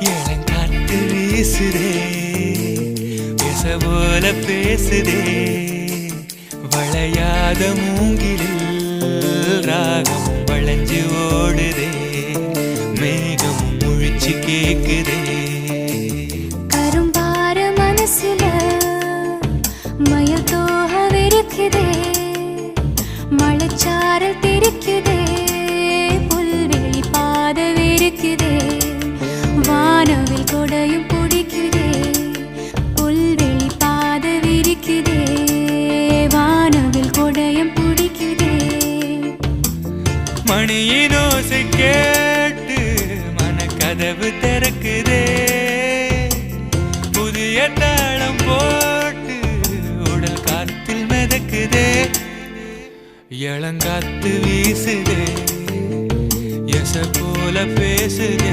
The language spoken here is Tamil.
இளங்காத்து வீசுதே பேச போல பேசுதே வளையாத மூங்கிலில் ராகம் வளைஞ்சு ஓடுதே மேகம் முழிச்சு கேக்குதே கரும்பார மனசுல மயில் தோகவிருக்குதே மழைச்சாரல் தெரிக்குதே புல்வெளி பாதவிருக்குதே வானவில் கொடையும் பிடிக்குதே புல்வெளி பாதவிருக்குதே வானவில் கொடையும் பிடிக்குதே மணியின் ஓசை கேட்டு மனக்கதவு திறக்குதே புதிய தாளம் போட்டு உடல் காத்தில் மிதக்குதே இளங்காத்து வீசுதே எச போல பேசுதே